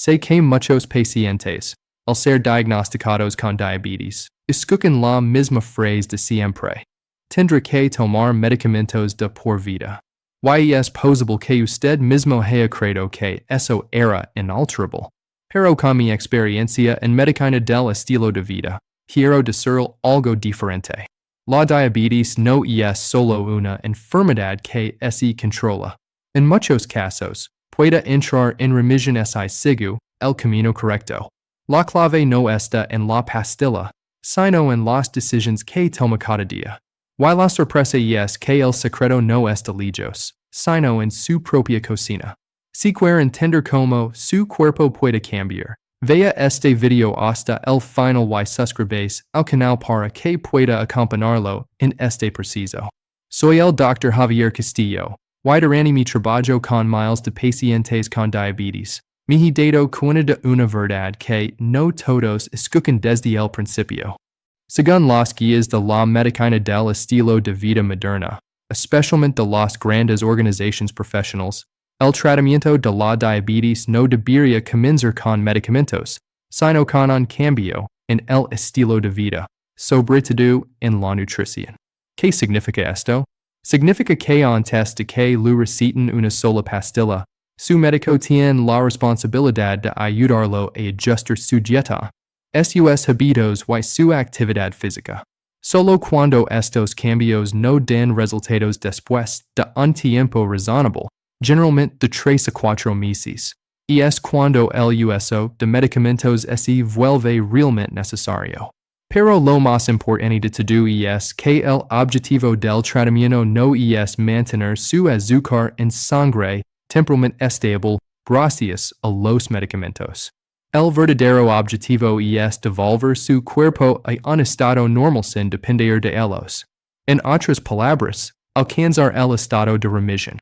Sé que muchos pacientes, al ser diagnosticados con diabetes, escuchan la misma frase de siempre. Tendrá que tomar medicamentos de por vida. Y es posible que usted mismo haya creído que eso era inalterable. Pero con mi experiencia en medicina del estilo de vida, quiero decir algo diferente. La diabetes no es solo una enfermedad que se controla. En muchos casos, puede entrar en remisión si sigue el camino correcto. La clave no está en la pastilla, sino en las decisiones que toma cada día. Y la sorpresa es que el secreto no está lejos, sino en su propia cocina. Si quiere entender cómo su cuerpo puede cambiar, vea este video hasta el final y suscríbase al canal para que pueda acompañarlo en este preciso. Soy el Dr. Javier Castillo, y durante mi trabajo con miles de pacientes con diabetes, me he dado cuenta de una verdad que no todos escuchan desde el principio. Según las guías de la medicina del estilo de vida moderna, especialmente de las grandes organizaciones profesionales, el tratamiento de la diabetes no debería comenzar con medicamentos, sino con un cambio en el estilo de vida, sobre todo en la nutrición. ¿Qué significa esto? Significa que antes de que le receten una sola pastilla, su médico tiene la responsabilidad de ayudarlo a ajustar su dieta, sus hábitos y su actividad física. Solo cuando estos cambios no den resultados después de un tiempo razonable, generalmente de 3 a 4 meses, y es cuando el uso de medicamentos se vuelve realmente necesario. Pero lo más importante de todo es que el objetivo del tratamiento no es mantener su azúcar en sangre temporalmente estable gracias a los medicamentos. El verdadero objetivo es devolver su cuerpo a un estado normal sin depender de ellos. En otras palabras, alcanzar el estado de remisión.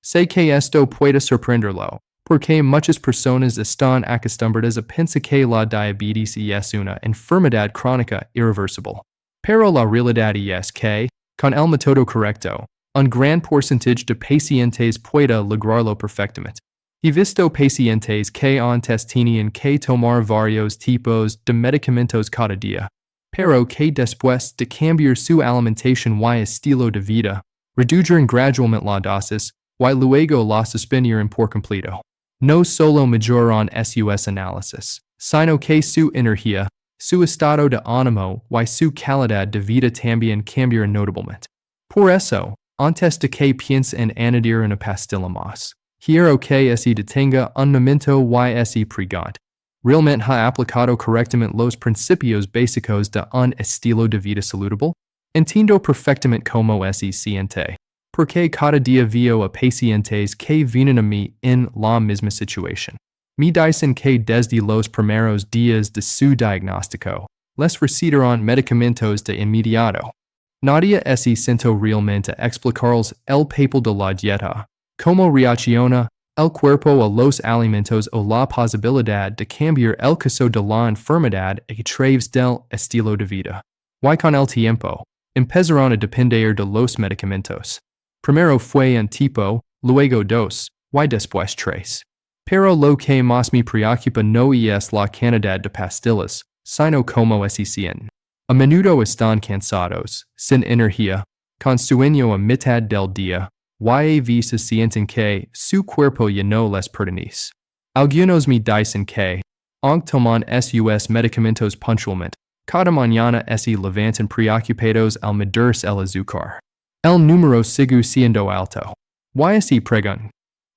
Sé que esto puede sorprenderlo, porque muchas personas están acostumbradas a pensar que la diabetes es una enfermedad crónica irreversible. Pero la realidad es que, con el método correcto, un gran porcentaje de pacientes puede lograrlo perfectamente. He visto pacientes que antes tenían que tomar varios tipos de medicamentos cada día, pero que después de cambiar su alimentación y estilo de vida, redujeron gradualmente la dosis y luego la suspendieron por completo. No solo mejoraron sus análisis, sino que su energía, su estado de ánimo y su calidad de vida también cambiaron notablemente. Por eso, antes de que piense en añadir una pastilla más, quiero que se detenga un momento y se pregunte, ¿realmente ha aplicado correctamente los principios básicos de un estilo de vida saludable? Entiendo perfectamente cómo se siente, porque cada día veo a pacientes que vienen a mí en la misma situación. Me dicen que desde los primeros días de su diagnóstico, les recetaron medicamentos de inmediato. Nadie se sentó realmente a explicarles el papel de la dieta, cómo reacciona el cuerpo a los alimentos o la posibilidad de cambiar el caso de la enfermedad a través del estilo de vida. Y con el tiempo, empezaron a depender de los medicamentos. Primero fue un tipo, luego 2, y después 3. Pero lo que más me preocupa no es la cantidad de pastillas, sino cómo se sienten. A menudo están cansados, sin energía, con sueño a mitad del día, y a veces sienten que su cuerpo ya no les pertenece. Algunos me dicen que, aunque toman sus medicamentos puntualmente, cada mañana se levantan preocupados al medirse el azúcar. El número sigue siendo alto. Y se preguntan,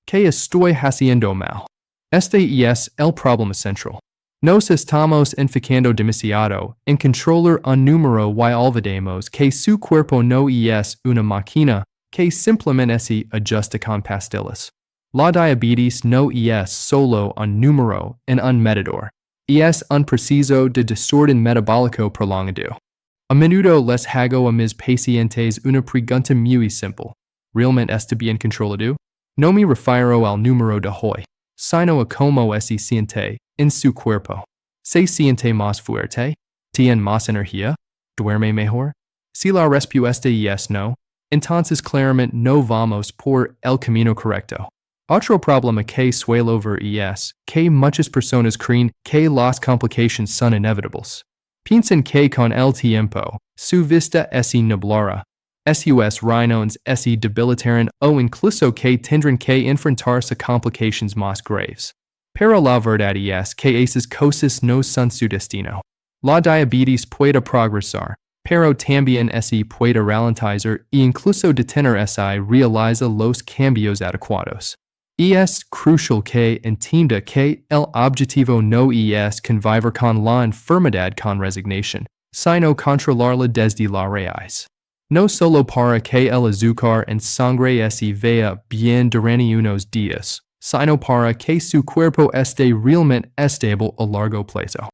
¿qué estoy haciendo mal? Este es el problema central. Nos estamos enfocando demasiado en controlar un número y olvidamos que su cuerpo no es una máquina que simplemente se ajusta con pastillas. La diabetes no es solo un número en un medidor, es un proceso de desorden metabólico prolongado. A menudo les hago a mis pacientes una pregunta muy simple. ¿Realmente está bien controlado? No me refiero al número de hoy, sino a cómo se siente en su cuerpo. ¿Se siente más fuerte? ¿Tiene más energía? ¿Duerme mejor? Si la respuesta es no, entonces claramente no vamos por el camino correcto. Otro problema que suele ver es que muchas personas creen que las complications son inevitables. Piensan que con el tiempo, su vista es nublará, sus riñones se debilitarán o incluso que tendrán que enfrentarse a complications más graves. Pero la verdad es que esas cosas no son su destino. La diabetes puede progresar, pero también se puede ralentizar e incluso detener si realiza los cambios adecuados. Es crucial que entienda que el objetivo no es convivir con la enfermedad con resignación, sino controlarla desde la raíz. No solo para que el azúcar en sangre se vea bien durante unos días, sino para que su cuerpo esté realmente estable a largo plazo.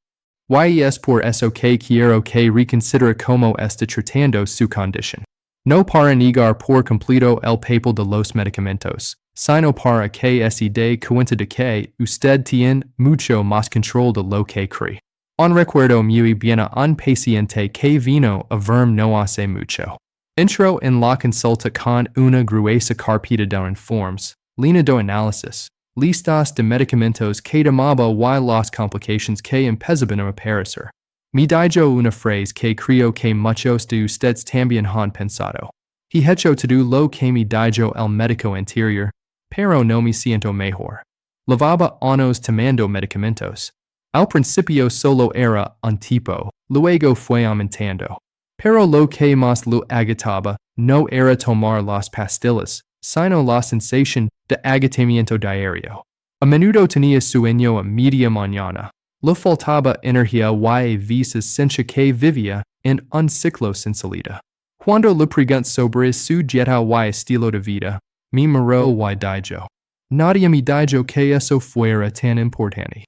Y es por eso que quiero que reconsidere cómo está tratando su condición. No para negar por completo el papel de los medicamentos, sino para que se dé cuenta de que usted tiene mucho más control de lo que cree. Un recuerdo muy bien a un paciente que vino a verme no hace mucho. Entró en la consulta con una gruesa carpeta de informes, línea de análisis, listas de medicamentos que tomaba y las complications que empezaban a aparecer. Me dijo una frase que creo que muchos de ustedes también han pensado. He hecho todo lo que me dijo el médico anterior, pero no me siento mejor. Llevaba años tomando medicamentos. Al principio solo era un tipo, luego fue aumentando. Pero lo que más lo agitaba no era tomar las pastillas, sino la sensación de agotamiento diario. A menudo tenía sueño a media mañana. Le faltaba energía y a veces sentía que vivía en un ciclo sin salida. Cuando le pregunté sobre su dieta y estilo de vida, me miró y dijo: nadie me dijo que eso fuera tan importante.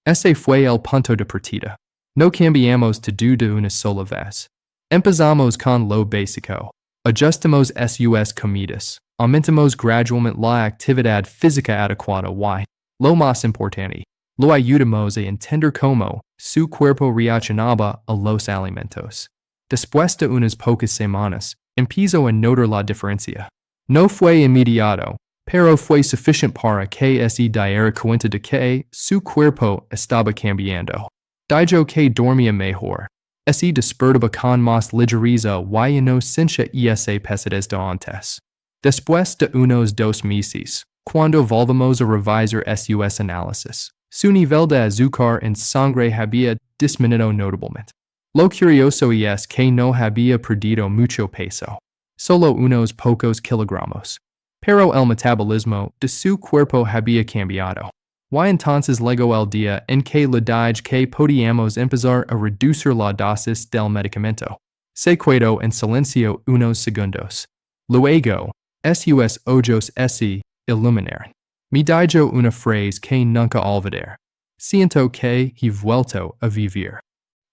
Ese fue el punto de partida. No cambiamos todo de una sola vez. Empezamos con lo básico. Ajustamos sus comidas. Aumentamos gradualmente la actividad física adecuada y, lo más importante, lo ayudamos a entender cómo su cuerpo reaccionaba a los alimentos. Después de unas pocas semanas, empezó a notar la diferencia. No fue inmediato, pero fue suficiente para que se diera cuenta de que su cuerpo estaba cambiando. Dijo que dormía mejor. Se despertaba con más ligereza y no sentía esa pesadez de antes. Después de unos 2 meses, cuando volvamos a revisar sus análisis, su nivel de azúcar en sangre había disminuido notablemente. Lo curioso es que no había perdido mucho peso, solo unos pocos kilogramos. Pero el metabolismo de su cuerpo había cambiado. Y entonces llegó el día en que le dije que podíamos empezar a reducir la dosis del medicamento. Se quedó en silencio unos segundos. Luego, sus ojos se iluminaron. Me dijo una frase que nunca olvidaré. Siento que he vuelto a vivir.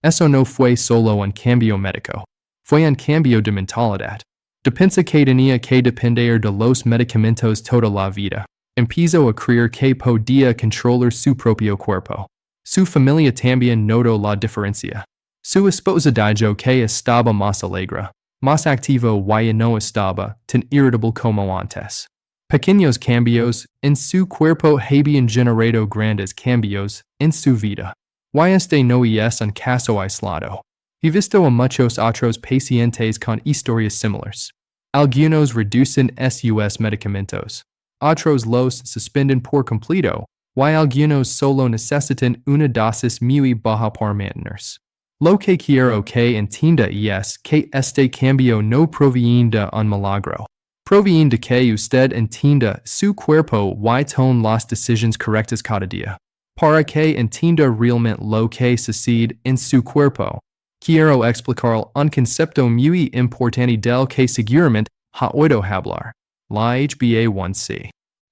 Eso no fue solo un cambio médico. Fue un cambio de mentalidad. De pensar que tenía que depender de los medicamentos toda la vida. Empezó a creer que podía controlar su propio cuerpo. Su familia también notó la diferencia. Su esposa dijo que estaba más alegre, más activo y no estaba tan irritable como antes. Pequeños cambios en su cuerpo habían generado grandes cambios en su vida. Y este no es un caso aislado. He visto a muchos otros pacientes con historias similares. Algunos reducen sus medicamentos. Otros los suspenden por completo, y algunos solo necesitan una dosis muy baja para mantenerse. Lo que quiero que entienda es que este cambio no proviene de un milagro. Proviene de que usted entienda su cuerpo y tome las decisiones correctas cada día. Para que entienda realmente lo que sucede en su cuerpo, quiero explicar un concepto muy importante del que seguramente ha oído hablar. La HbA1c.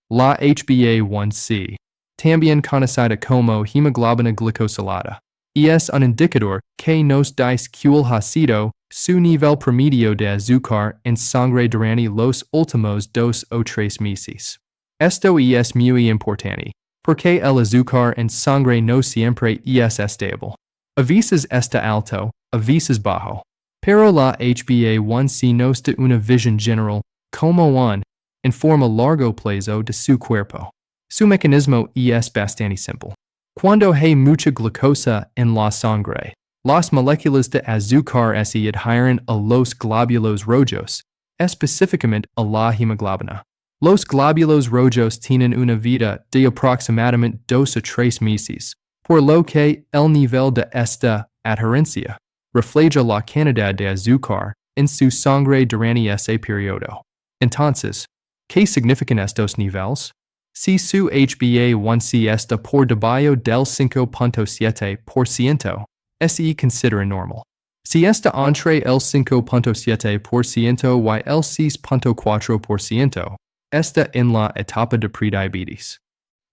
La HbA1c, también conocida como hemoglobina glicosilada, es un indicador que nos dice cuál ha sido su nivel promedio de azúcar en sangre durante los últimos 2 o 3 meses. Esto es muy importante, porque el azúcar en sangre no siempre es estable. A veces está alto, a veces bajo. Pero la HbA1c nos da una visión general, como un informa largo plazo de su cuerpo. Su mecanismo es bastante simple. Cuando hay mucha glucosa en la sangre, las moléculas de azúcar se adhieren a los glóbulos rojos, específicamente a la hemoglobina. Los glóbulos rojos tienen una vida de aproximadamente 2 a 3 meses, por lo que el nivel de esta adherencia refleja la cantidad de azúcar en su sangre durante ese periodo. Entonces, ¿qué significan estos niveles? Si su HbA1c está por debajo del 5.7%, se considera normal. Si está entre el 5.7% y el 6.4%, está en la etapa de prediabetes.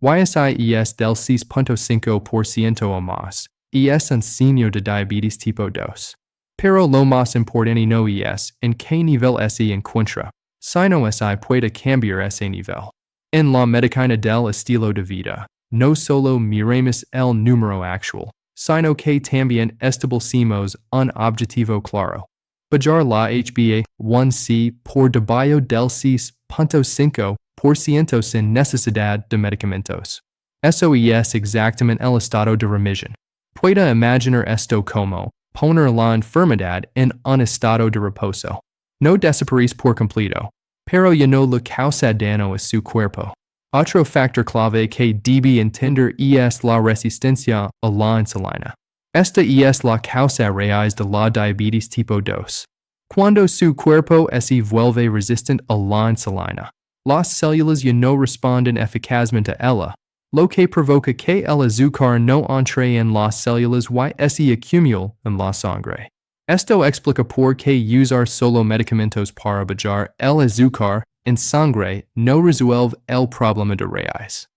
Si es del 6.5% o más, es un signo de diabetes tipo 2. Pero lo más importante no es en qué nivel se encuentra, sino se puede cambiar ese nivel. En la medicina del estilo de vida, no solo miremos el número actual, sino que también establecimos un objetivo claro. Bajar la HbA1c por debajo del 6.5% sin necesidad de medicamentos. Eso es exactamente el estado de remisión. Puede imaginar esto como poner la enfermedad en un estado de reposo. No desaparece por completo, pero ya no le causa daño a su cuerpo. Otro factor clave que debe entender es la resistencia a la insulina. Esta es la causa raíz de la diabetes tipo 2. Cuando su cuerpo se vuelve resistente a la insulina, las células ya no responden eficazmente a ella, lo que provoca que el azúcar no entre en las células y se acumule en la sangre. Esto explica por qué usar solo medicamentos para bajar el azúcar en sangre no resuelve el problema de raíz.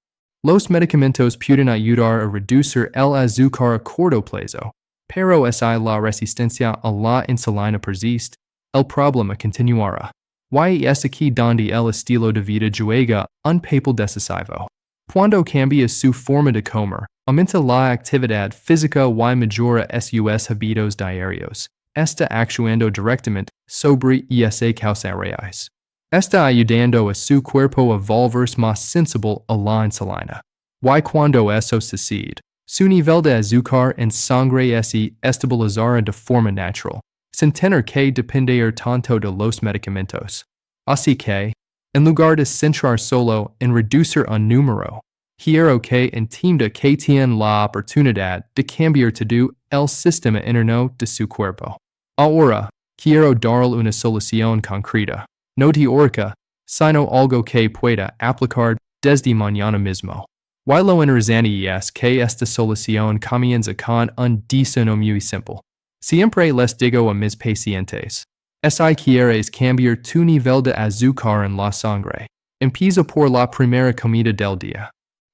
Los medicamentos pueden ayudar a reducir el azúcar a corto plazo, pero si la resistencia a la insulina persiste, el problema continuará. Y es aquí donde el estilo de vida juega un papel decisivo. Cuando cambia su forma de comer, aumenta la actividad física y mejora sus hábitos diarios, está actuando directamente sobre esa causa raíz. Está ayudando a su cuerpo a volverse más sensible a la insulina. Y cuando eso sucede, su nivel de azúcar en sangre se estabilizará de forma natural, sin tener que depender tanto de los medicamentos. Así que, en lugar de centrar solo en reducir un número, quiero que entienda que tiene la oportunidad de cambiar todo el sistema interno de su cuerpo. Ahora, quiero darle una solución concreta, no teórica, sino algo que pueda aplicar desde mañana mismo. Y lo interesante es que esta solución comienza con un diseño muy simple. Siempre les digo a mis pacientes, si quieres cambiar tu nivel de azúcar en la sangre, empieza por la primera comida del día.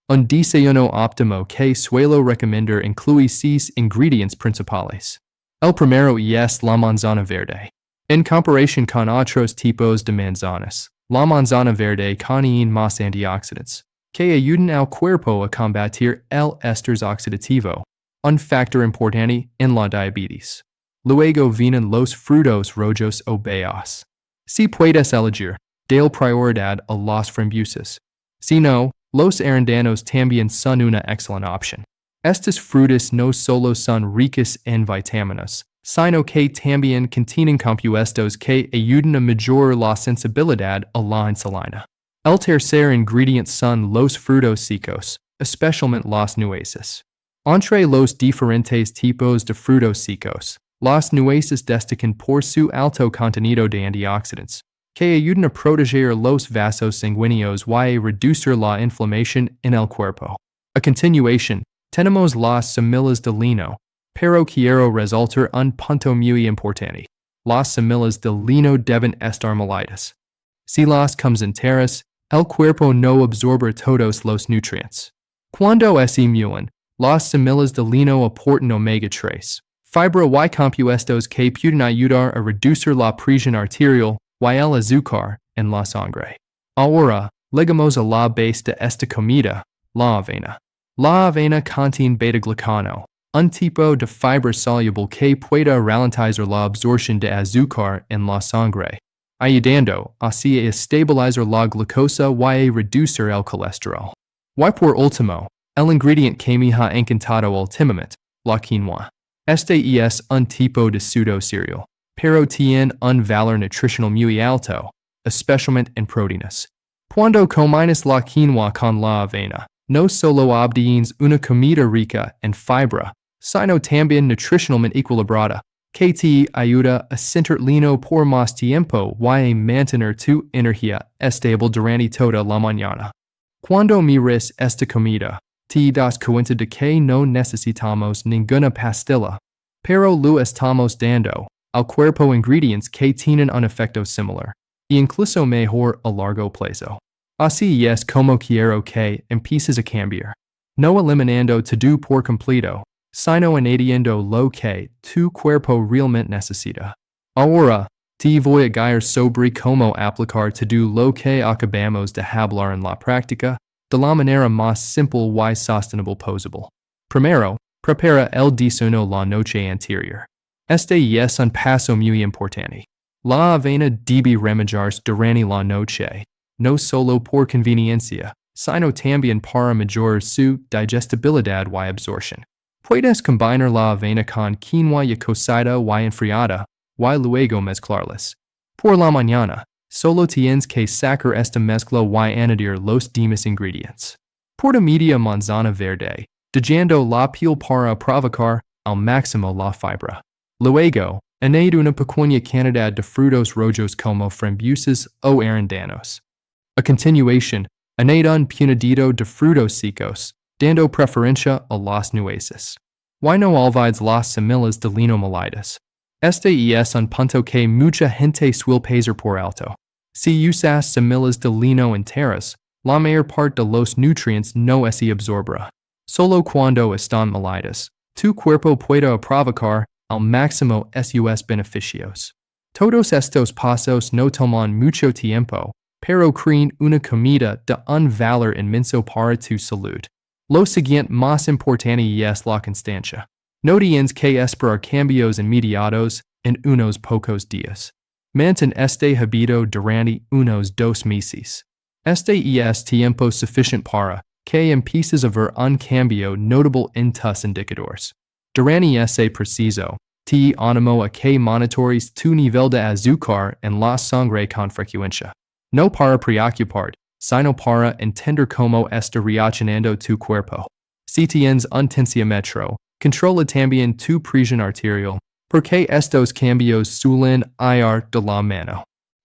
Un desayuno óptimo que suelo recomendar incluye 6 ingredientes principales. El primero es la manzana verde. En comparación con otros tipos de manzanas, la manzana verde contiene más antioxidantes, que ayudan al cuerpo a combatir el estrés oxidativo, un factor importante en la diabetes. Luego vienen los frutos rojos o bayos. Si puedes elegir, dale prioridad a las frambuesas. Si no, los arándanos también son una excelente opción. Estas frutas no solo son ricas en vitaminas, sino que también contienen compuestos que ayudan a mejorar la sensibilidad a la insulina. El tercer ingrediente son los frutos secos, especialmente las nueces. Entre los diferentes tipos de frutos secos, las nueces destacan por su alto contenido de antioxidantes, que ayudan a proteger los vasos sanguíneos y a reducir la inflamación en el cuerpo. A continuación, tenemos las semillas de lino, pero quiero resaltar un punto muy importante. Las semillas de lino deben estar molidas. Si las comes enteras, el cuerpo no absorbe todos los nutrientes. Cuando se muelen, las semillas de lino aportan omega 3, fibra y compuestos que pueden ayudar a reducir la presión arterial y el azúcar en la sangre. Ahora, llegamos a la base de esta comida, la avena. La avena contiene beta-glucano, un tipo de fibra soluble que puede ralentizar la absorción de azúcar en la sangre. ayudando así a estabilizar la glucosa y a reducir el colesterol. Y por último, el ingredient que me ha encantado últimamente, la quinoa. Este es un tipo de pseudo cereal, pero tiene un valor nutricional muy alto, especialmente en proteínas. Cuando combinas la quinoa con la avena, no solo obtienes una comida rica en fibra, sino también nutricionalmente equilibrada, que te ayuda a sentirte por más tiempo y a mantener tu energía estable durante toda la mañana. Cuando mires esta comida, te das cuenta de que no necesitamos ninguna pastilla, pero lo estamos dando al cuerpo ingredientes que tienen un efecto similar, e incluso mejor a largo plazo. Así es como quiero que empieces a cambiar, no eliminando todo por completo, sino añadiendo lo que tu cuerpo realmente necesita. Ahora, te voy a guiar sobre cómo aplicar todo lo que acabamos de hablar en la práctica, de la manera más simple y sostenible posible. Primero, prepara el desayuno la noche anterior. Este es un paso muy importante. La avena debe remediarse durante la noche, no solo por conveniencia, sino también para mejorar su digestibilidad y absorción. Puedes combinar la avena con quinoa ya cocida y enfriada, y luego mezclarlas. Por la mañana, solo tienes que sacar esta mezcla y añadir los demás ingredientes. Por la media manzana verde, dejando la piel para provocar al máximo la fibra. Luego, añade una pequeña cantidad de frutos rojos como frambuesas o arándanos. A continuación, añade un puñadito de frutos secos, dando preferencia a las nueces. Y no olvides las semillas de lino molidas. Este es un punto que mucha gente suele pasar por alto. Si usas semillas de lino enteras, la mayor parte de los nutrientes no se absorberá. Solo cuando están molidas, tu cuerpo puede provocar al máximo sus beneficios. Todos estos pasos no toman mucho tiempo, pero crean una comida de un valor inmenso para tu salud. Lo siguiente más importante es la constancia. No tienes que esperar cambios inmediatos en unos pocos días. Mantén este hábito durante unos 2 meses. Este es tiempo suficiente para que empieces a ver un cambio notable en tus indicadores. Durante ese preciso, te animo a que monitores tu nivel de azúcar en la sangre con frecuencia. No para preocuparte, sino para entender cómo está reaccionando tu cuerpo. Si tienes un tensiómetro, controla también tu presión arterial, porque estos cambios suelen ir de la mano.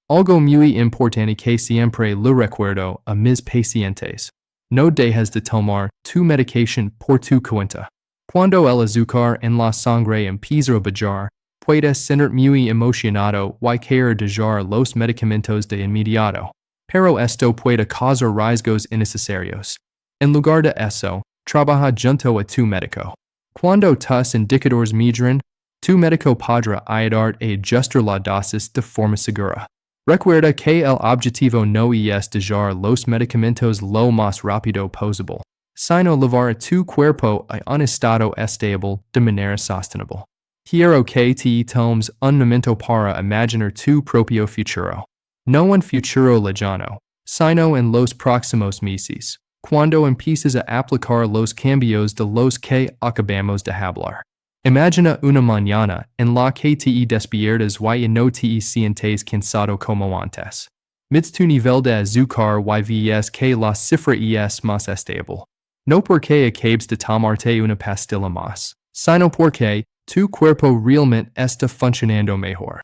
Algo muy importante que siempre lo recuerdo a mis pacientes. No dejes de tomar tu medicación por tu cuenta. Cuando el azúcar en la sangre empieza a bajar, puedes sentir muy emocionado y querer dejar los medicamentos de inmediato. Pero esto puede causar riesgos innecesarios. En lugar de eso, trabaja junto a tu médico. Cuando tus indicadores mejoran, tu médico podrá ayudarte a ajustar la dosis de forma segura. Recuerda que el objetivo no es dejar los medicamentos lo más rápido posible, sino llevar a tu cuerpo a un estado estable de manera sostenible. Quiero que te tomes un momento para imaginar tu propio futuro. No un futuro lejano, sino en los próximos meses, cuando empieces a aplicar los cambios de los que acabamos de hablar. Imagina una mañana en la que te despiertas y no te sientes cansado como antes. Mides tu nivel de azúcar y ves que la cifra es más estable. No porque acabes de tomarte una pastilla más, sino porque tu cuerpo realmente está funcionando mejor.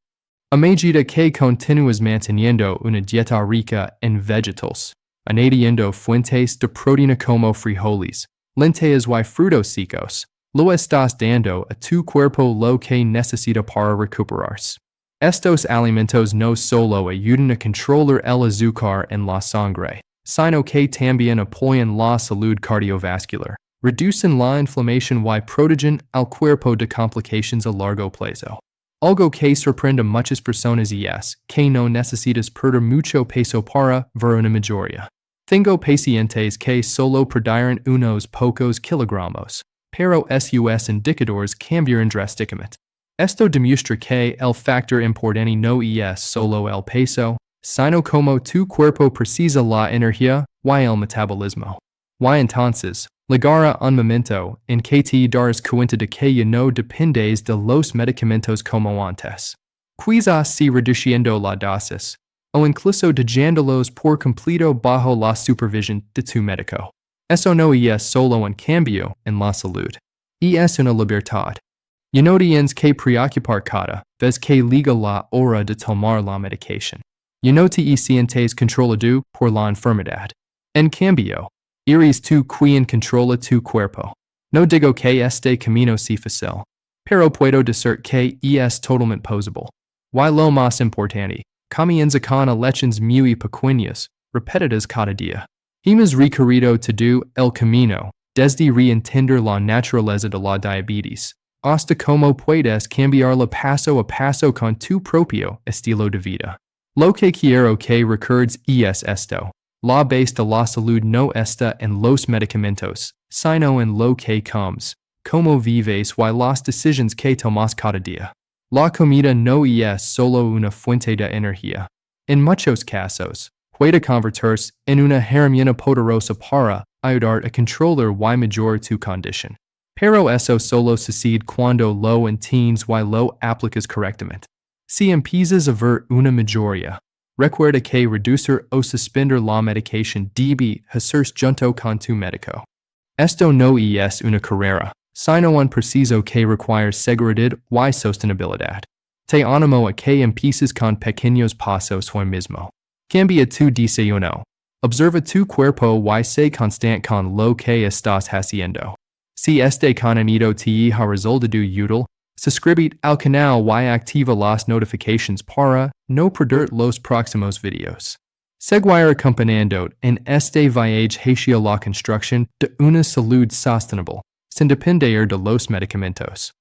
A medida que continúas manteniendo una dieta rica en vegetales, añadiendo fuentes de proteína como frijoles, lentejas y frutos secos, lo estás dando a tu cuerpo lo que necesita para recuperarse. Estos alimentos no solo ayudan a controlar el azúcar en la sangre, sino que también apoyan la salud cardiovascular, reducen la inflamación y protegen al cuerpo de complicaciones a largo plazo. Algo que sorprende a muchas personas es que no necesitas perder mucho peso para ver una mejoría. Tengo pacientes que solo perdieron unos pocos kilogramos, pero sus indicadores cambiaron drásticamente. Esto demuestra que el factor importante no es solo el peso, sino como tu cuerpo precisa la energía y el metabolismo. Y entonces, llegará un momento en que te darás cuenta de que ya no dependes de los medicamentos como antes. Quizás si reduciendo la dosis, o incluso dejándolos por completo bajo la supervisión de tu médico. Eso no es solo un cambio en la salud, es una libertad. Ya no tienes que preocupar cada vez que llega la hora de tomar la medicación. Ya no te sientes controlado por la enfermedad. En cambio, eres tú quien controla tu cuerpo. No digo que este camino sea fácil, pero puedo decir que es totalmente posible. Y lo más importante, comienza con elecciones muy pequeñas, repetidas cada día. Hemos recorrido todo el camino, desde reentender la naturaleza de la diabetes, hasta cómo puedes cambiarla paso a paso con tu propio estilo de vida. Lo que quiero que recuerdes es esto. La base de la salud no está en los medicamentos, sino en lo que comes, cómo vives y las decisiones que tomas cada día. La comida no es solo una fuente de energía. En muchos casos, puede convertirse en una herramienta poderosa para ayudar a controlar y mejorar tu condición. Pero eso solo sucede cuando lo entiendes y lo aplicas correctamente. Si empiezas a ver una mejoría, recuerda que reducir o suspender la medicación debe hacerse junto con tu médico. Esto no es una carrera, sino un proceso que requiere seguridad y sostenibilidad. Te animo a que empieces con pequeños pasos hoy mismo. Cambia tu desayuno. Observa tu cuerpo y sé constante con lo que estás haciendo. Si este contenido te ha resultado útil, suscríbete al canal y activa las notificaciones para no perder los próximos videos. Seguir acompañando en este viaje hacia la construcción de una salud sostenible, sin depender de los medicamentos.